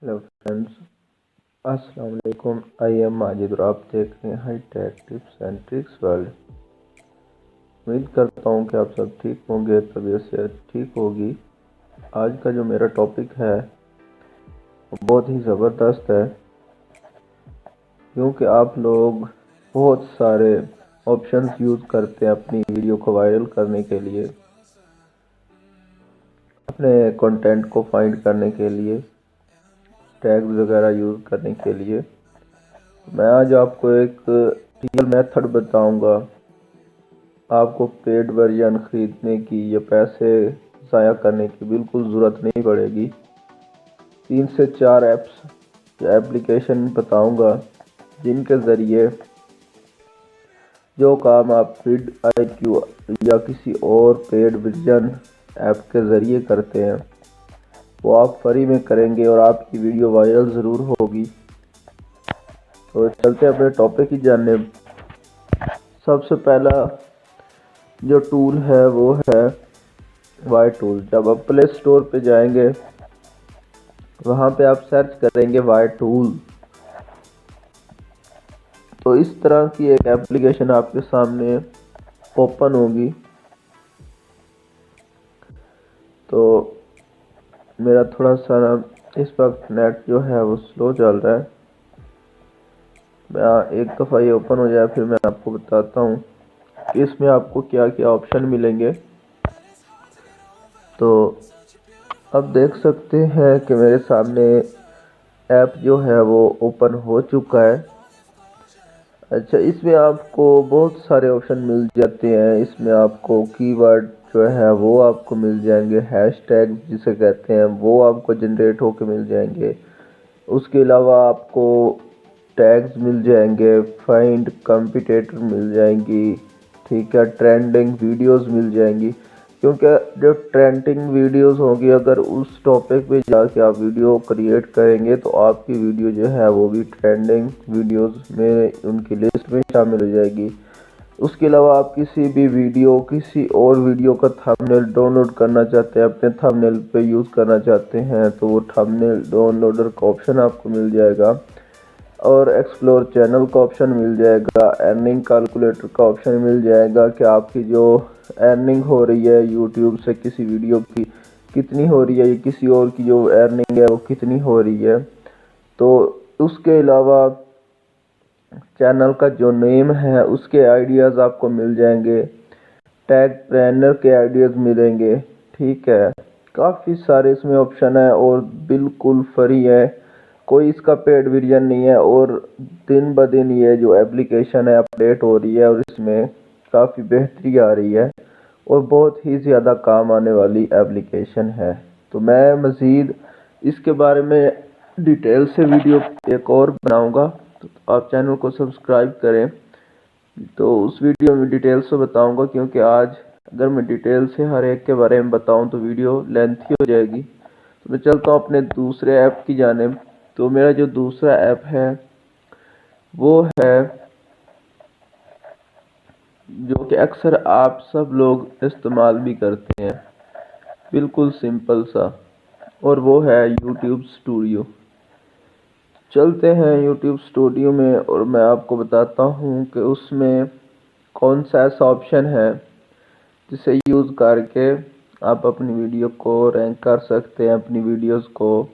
Hello friends, अस्सलाम वालेकुम। I am Majid और आप देख रहे हैं high tech tips and tricks world. उम्मीद करता हूँ कि आप सब ठीक होंगे, तबीयत से ठीक होगी। आज का जो मेरा टॉपिक है वो बहुत ही ज़बरदस्त है, क्योंकि आप लोग बहुत सारे ऑप्शंस यूज़ करते हैं अपनी वीडियो को वायरल करने के लिए, अपने कंटेंट को फाइंड करने के लिए, टैग्स वगैरह यूज़ करने के लिए। मैं आज आपको एक रियल मेथड बताऊंगा। आपको पेड वर्जन खरीदने की या पैसे ज़ाया करने की बिल्कुल ज़रूरत नहीं पड़ेगी। 3 से 4 ऐप्स या एप्लीकेशन बताऊंगा जिनके ज़रिए जो काम आप फीड IQ या किसी और पेड वर्जन ऐप के ज़रिए करते हैं वो आप फ्री में करेंगे और आपकी वीडियो वायरल ज़रूर होगी। तो चलते अपने टॉपिक की जानिब। सबसे पहला जो टूल है वो है वाई टूल। जब आप प्ले स्टोर पे जाएंगे वहाँ पे आप सर्च करेंगे वाई टूल, तो इस तरह की एक एप्लीकेशन आपके सामने ओपन होगी। तो मेरा थोड़ा सा इस वक्त नेट जो है वो स्लो चल रहा है। मैं एक दफ़ा ये ओपन हो जाए फिर मैं आपको बताता हूँ कि इसमें आपको क्या क्या ऑप्शन मिलेंगे। तो अब देख सकते हैं कि मेरे सामने ऐप जो है वो ओपन हो चुका है। अच्छा, इसमें आपको बहुत सारे ऑप्शन मिल जाते हैं। इसमें आपको कीवर्ड जो है वो आपको मिल जाएंगे, हैशटैग जिसे कहते हैं वो आपको जनरेट होके मिल जाएंगे। उसके अलावा आपको टैग्स मिल जाएंगे, फाइंड कॉम्पिटिटर मिल जाएंगी, ठीक है, ट्रेंडिंग वीडियोस मिल जाएंगी। क्योंकि जो ट्रेंडिंग वीडियोस होंगी, अगर उस टॉपिक पे जाके आप वीडियो क्रिएट करेंगे तो आपकी वीडियो जो है वो भी ट्रेंडिंग वीडियोस में उनकी लिस्ट में शामिल हो जाएगी। उसके अलावा आप किसी भी वीडियो, किसी और वीडियो का थंबनेल डाउनलोड करना चाहते हैं, अपने थंबनेल पे यूज़ करना चाहते हैं, तो वो थंबनेल डाउनलोडर का ऑप्शन आपको मिल जाएगा और एक्सप्लोर चैनल का ऑप्शन मिल जाएगा। अर्निंग कैलकुलेटर का ऑप्शन मिल जाएगा कि आपकी जो अर्निंग हो रही है यूट्यूब से किसी वीडियो की कितनी हो रही है, या किसी और की जो अर्निंग है वो कितनी हो रही है। तो उसके अलावा चैनल का जो नेम है उसके आइडियाज़ आपको मिल जाएंगे, टैग प्लानर के आइडियाज़ मिलेंगे, ठीक है। काफ़ी सारे इसमें ऑप्शन है और बिल्कुल फ्री है, कोई इसका पेड वर्जन नहीं है। और दिन ब दिन ये जो एप्लीकेशन है अपडेट हो रही है और इसमें काफ़ी बेहतरी आ रही है और बहुत ही ज़्यादा काम आने वाली एप्लीकेशन है। तो मैं मज़ीद इसके बारे में डिटेल से वीडियो एक और बनाऊंगा, तो आप चैनल को सब्सक्राइब करें। तो उस वीडियो में डिटेल से बताऊंगा, क्योंकि आज अगर मैं डिटेल से हर एक के बारे में बताऊं तो वीडियो लेंथी हो जाएगी। तो मैं चलता हूं अपने दूसरे ऐप की जानिब। तो मेरा जो दूसरा ऐप है वो है जो कि अक्सर आप सब लोग इस्तेमाल भी करते हैं, बिल्कुल सिंपल सा, और वो है यूट्यूब स्टूडियो। चलते हैं यूट्यूब स्टूडियो में और मैं आपको बताता हूँ कि उसमें कौन सा ऐसा ऑप्शन है जिसे यूज़ करके आप अपनी वीडियो को रैंक कर सकते हैं, अपनी वीडियोस को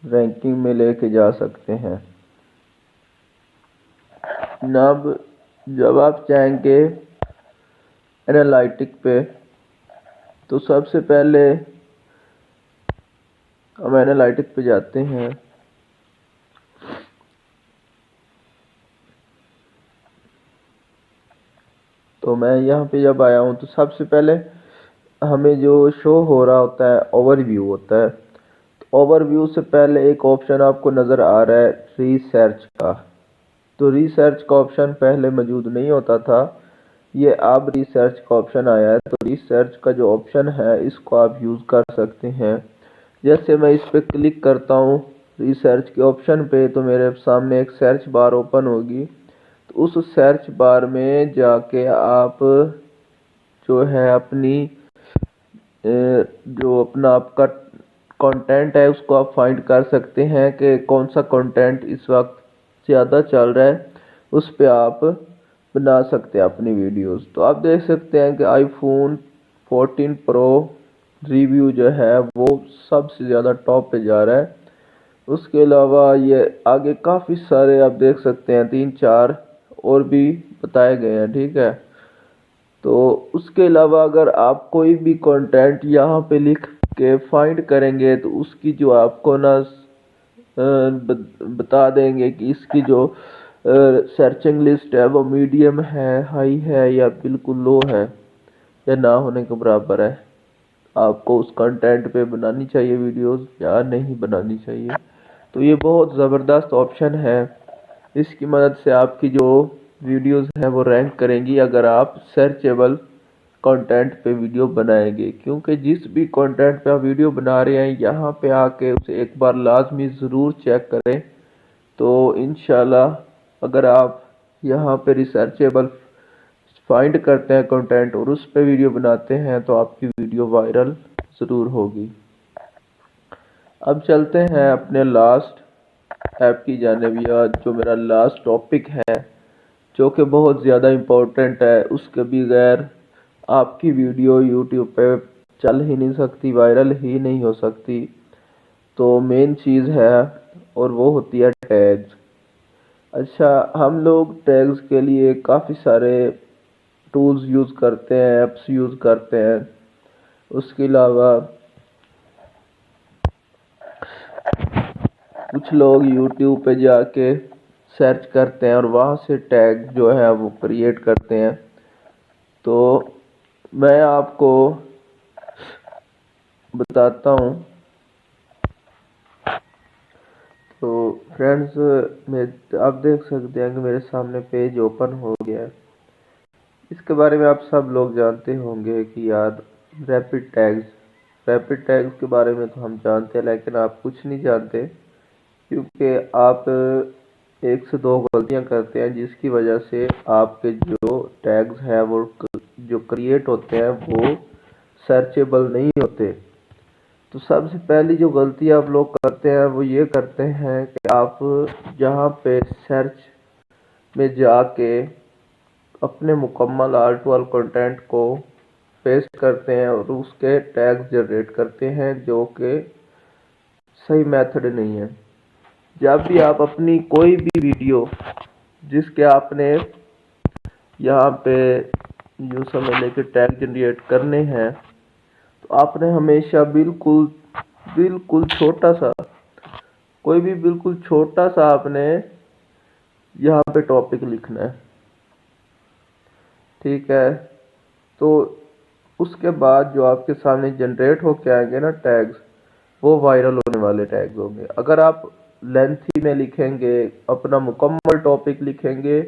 रैंकिंग में लेके जा सकते हैं। जनाब, जब आप जाएंगे एनालिटिक पे तो सबसे पहले हम एनालिटिक पे जाते हैं। तो मैं यहाँ पे जब आया हूँ तो सबसे पहले हमें जो शो हो रहा होता है ओवरव्यू होता है। तो ओवरव्यू से पहले एक ऑप्शन आपको नज़र आ रहा है रिसर्च का। तो रिसर्च का ऑप्शन पहले मौजूद नहीं होता था, ये अब रिसर्च का ऑप्शन आया है। तो रिसर्च का जो ऑप्शन है इसको आप यूज़ कर सकते हैं। जैसे मैं इस पर क्लिक करता हूँ रिसर्च के ऑप्शन पे, तो मेरे सामने एक सर्च बार ओपन होगी। तो उस सर्च बार में जाके आप जो है अपनी जो अपना आपका कंटेंट है उसको आप फाइंड कर सकते हैं कि कौन सा कंटेंट इस वक्त ज़्यादा चल रहा है, उस पे आप बना सकते हैं अपनी वीडियोस। तो आप देख सकते हैं कि आईफोन 14 प्रो रिव्यू जो है वो सबसे ज़्यादा टॉप पे जा रहा है। उसके अलावा ये आगे काफ़ी सारे आप देख सकते हैं 3-4 और भी बताए गए हैं, ठीक है। तो उसके अलावा अगर आप कोई भी कंटेंट यहाँ पे लिख के फाइंड करेंगे तो उसकी जो आपको ना बता देंगे कि इसकी जो सर्चिंग लिस्ट है वो मीडियम है, हाई है या बिल्कुल लो है या ना होने के बराबर है। आपको उस कंटेंट पे बनानी चाहिए वीडियोस या नहीं बनानी चाहिए। तो ये बहुत ज़बरदस्त ऑप्शन है, इसकी मदद से आपकी जो वीडियोस हैं वो रैंक करेंगी अगर आप सर्चेबल कंटेंट पे वीडियो बनाएंगे। क्योंकि जिस भी कंटेंट पे आप वीडियो बना रहे हैं यहाँ पे आके उसे एक बार लाजमी ज़रूर चेक करें। तो इंशाल्लाह अगर आप यहाँ पे रिसर्चेबल फाइंड करते हैं कंटेंट और उस पे वीडियो बनाते हैं तो आपकी वीडियो वायरल ज़रूर होगी। अब चलते हैं अपने लास्ट ऐप की जानिब, या जो मेरा लास्ट टॉपिक है जो कि बहुत ज़्यादा इम्पोर्टेंट है, उसके बगैर आपकी वीडियो यूट्यूब पे चल ही नहीं सकती, वायरल ही नहीं हो सकती। तो मेन चीज़ है और वो होती है टैग्स। अच्छा, हम लोग टैग्स के लिए काफ़ी सारे टूल्स यूज़ करते हैं, ऐप्स यूज़ करते हैं। उसके अलावा कुछ लोग यूट्यूब पे जाके सर्च करते हैं और वहाँ से टैग जो है वो क्रिएट करते हैं। तो मैं आपको बताता हूँ। तो फ्रेंड्स, आप देख सकते हैं कि मेरे सामने पेज ओपन हो गया है। इसके बारे में आप सब लोग जानते होंगे कि यार रैपिड टैग्स के बारे में तो हम जानते हैं, लेकिन आप कुछ नहीं जानते क्योंकि आप एक से दो गलतियां करते हैं जिसकी वजह से आपके जो टैग्स हैं वो जो क्रिएट होते हैं वो सर्चेबल नहीं होते। तो सबसे पहली जो गलती आप लोग करते हैं वो ये करते हैं कि आप जहाँ पे सर्च में जाके अपने मुकम्मल आर्टवर्क कंटेंट को पेस्ट करते हैं और उसके टैग्स जनरेट करते हैं, जो कि सही मेथड नहीं है। जब भी आप अपनी कोई भी वीडियो जिसके आपने यहाँ पे यूँ समझ लें कि टैग जनरेट करने हैं, तो आपने हमेशा बिल्कुल छोटा सा, कोई भी बिल्कुल छोटा सा आपने यहाँ पे टॉपिक लिखना है, ठीक है। तो उसके बाद जो आपके सामने जनरेट होके आएंगे ना टैग्स, वो वायरल होने वाले टैग्स होंगे। अगर आप लेंथी में लिखेंगे, अपना मुकम्मल टॉपिक लिखेंगे,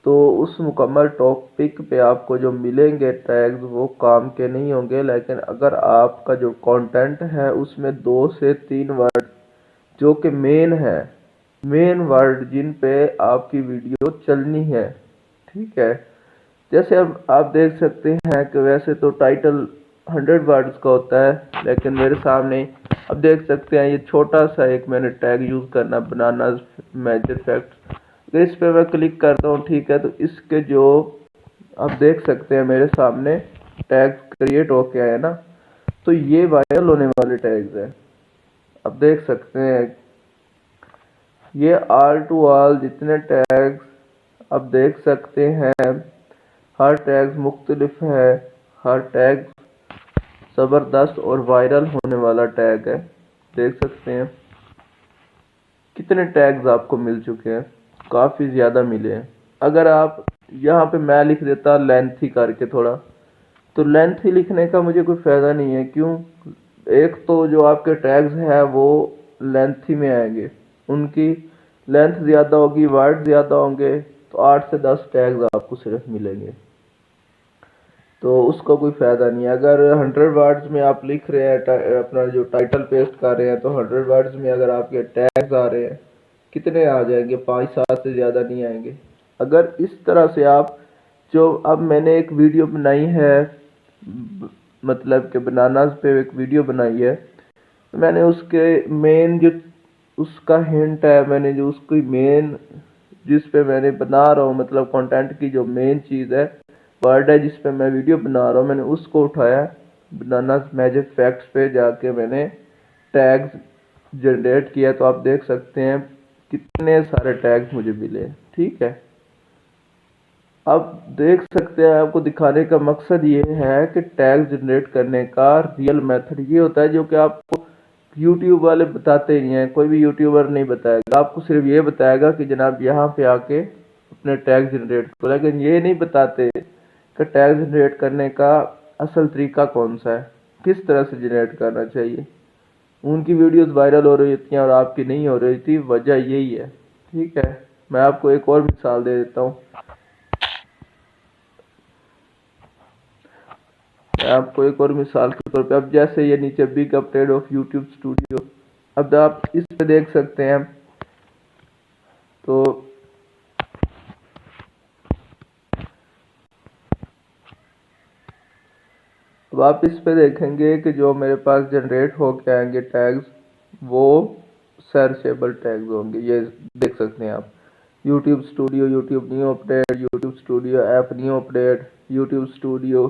तो उस मुकम्मल टॉपिक पे आपको जो मिलेंगे टैग्स वो काम के नहीं होंगे। लेकिन अगर आपका जो कंटेंट है उसमें 2 से 3 वर्ड जो कि मेन वर्ड जिन पे आपकी वीडियो चलनी है, ठीक है। जैसे अब आप देख सकते हैं कि वैसे तो टाइटल 100 वर्ड्स का होता है, लेकिन मेरे सामने अब देख सकते हैं ये छोटा सा एक मैंने टैग यूज़ करना, बनाना मेजर फैक्ट्स। अगर इस पे मैं क्लिक करता हूँ, ठीक है, तो इसके जो आप देख सकते हैं मेरे सामने टैग क्रिएट होके आए ना, तो ये वायरल होने वाले टैग्स हैं। अब देख सकते हैं ये ऑल टू ऑल जितने टैग्स आप देख सकते हैं, हर टैग मुख्तलिफ है, हर टैग ज़बरदस्त और वायरल होने वाला टैग है। देख सकते हैं कितने टैग्स आपको मिल चुके हैं, काफ़ी ज़्यादा मिले हैं। अगर आप यहाँ पे मैं लिख देता लेंथी करके थोड़ा, तो लेंथी लिखने का मुझे कोई फ़ायदा नहीं है। क्यों? एक तो जो आपके टैग्स हैं वो लेंथी में आएंगे, उनकी लेंथ ज़्यादा होगी, वर्ड ज़्यादा होंगे, तो 8 से 10 टैग्स आपको सिर्फ मिलेंगे, तो उसका कोई फ़ायदा नहीं है। अगर 100 वर्ड्स में आप लिख रहे हैं, अपना जो टाइटल पेस्ट कर रहे हैं, तो 100 वर्ड्स में अगर आपके टैग्स आ रहे हैं, कितने आ जाएंगे? 5-7 से ज़्यादा नहीं आएंगे। अगर इस तरह से आप जो अब मैंने एक वीडियो बनाई है, मतलब कि बनानास पे एक वीडियो बनाई है, میں نے اس کے مین جو اس کا ہنٹ ہے، میں نے جو اس کی مین جس پہ میں نے بنا رہا ہوں، مطلب کنٹینٹ کی جو مین چیز ہے، ورڈ ہے جس پہ میں ویڈیو بنا رہا ہوں، میں نے اس کو اٹھایا بناناز میجک فیکٹس پہ جا کے میں نے ٹیگز جنریٹ کیا، تو آپ دیکھ سکتے ہیں کتنے سارے ٹیگز مجھے ملے. ٹھیک ہے، اب دیکھ سکتے ہیں. آپ کو دکھانے کا مقصد یہ ہے کہ ٹیگ جنریٹ کرنے کا ریئل میتھڈ یہ ہوتا ہے جو کہ آپ کو یوٹیوب والے بتاتے ہی ہیں. کوئی بھی یوٹیوبر نہیں بتائے گا آپ کو، صرف یہ بتائے گا کہ جناب یہاں پہ آ کے اپنے ٹیگ جنریٹ کرو، لیکن یہ نہیں بتاتے کہ ٹیگ جنریٹ کرنے کا اصل طریقہ کون سا ہے، کس طرح سے جنریٹ کرنا چاہیے. ان کی ویڈیوز وائرل ہو رہی تھیں اور آپ کی نہیں ہو رہی تھی، وجہ یہی ہے. ٹھیک ہے، میں آپ کو ایک اور مثال دے دیتا ہوں. میں آپ کو ایک اور مثال کے طور پہ، اب جیسے یہ نیچے big update of YouTube studio, اب آپ اس پہ دیکھ سکتے ہیں. تو اب آپ اس پہ دیکھیں گے کہ جو میرے پاس جنریٹ ہو کے آئیں گے ٹیگز، وہ سرچیبل ٹیگز ہوں گے. یہ دیکھ سکتے ہیں آپ، YouTube studio, YouTube new update, YouTube studio app new update, YouTube studio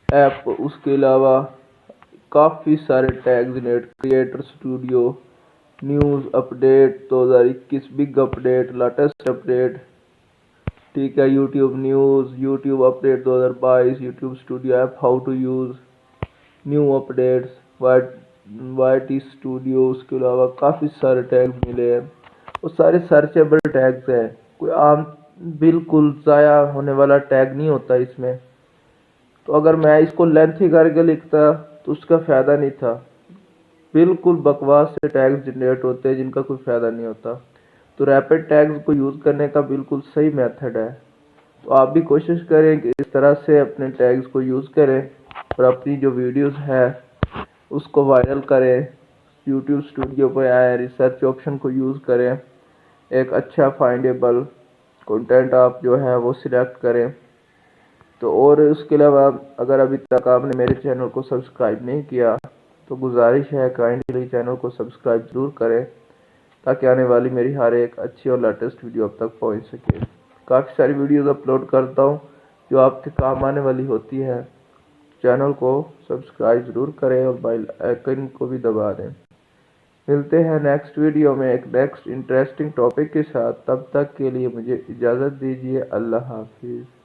app. اس کے علاوہ کافی سارے tags net, creator studio, news update 2021، big update, latest update. ٹھیک ہے، YouTube news, YouTube update 2022، YouTube studio app how to use, new updates, Y T studio. اس کے علاوہ کافی سارے ٹیگز ملے ہیں، وہ سارے سرچیبل ٹیگز ہیں. کوئی عام بالکل ضائع ہونے والا ٹیگ نہیں ہوتا اس میں. تو اگر میں اس کو لینتھی کر کے لکھتا تو اس کا فائدہ نہیں تھا. بالکل بکواس سے ٹیگز جنریٹ ہوتے ہیں جن کا کوئی فائدہ نہیں ہوتا. تو ریپڈ ٹیگز کو یوز کرنے کا بالکل صحیح میتھڈ ہے. تو آپ بھی کوشش کریں کہ اس طرح سے اپنے ٹیگز کو یوز کریں اور اپنی جو ویڈیوز ہے اس کو وائرل کریں. یوٹیوب اسٹوڈیو پہ آئیں، ریسرچ آپشن کو یوز کریں، ایک اچھا فائنڈیبل کنٹینٹ آپ جو ہے وہ سلیکٹ کریں. تو اور اس کے علاوہ اگر ابھی تک آپ نے میرے چینل کو سبسکرائب نہیں کیا تو گزارش ہے کائنڈلی چینل کو سبسکرائب ضرور کریں تاکہ آنے والی میری ہر ایک اچھی اور لیٹسٹ ویڈیو اب تک پہنچ سکے. کافی ساری ویڈیوز اپلوڈ کرتا ہوں جو آپ کے کام آنے والی ہوتی ہے. چینل کو سبسکرائب ضرور کریں اور بیل آئیکن کو بھی دبا دیں. ملتے ہیں نیکسٹ ویڈیو میں ایک نیکسٹ انٹرسٹنگ ٹاپک کے ساتھ. تب تک کے لیے مجھے اجازت دیجیے. اللہ حافظ.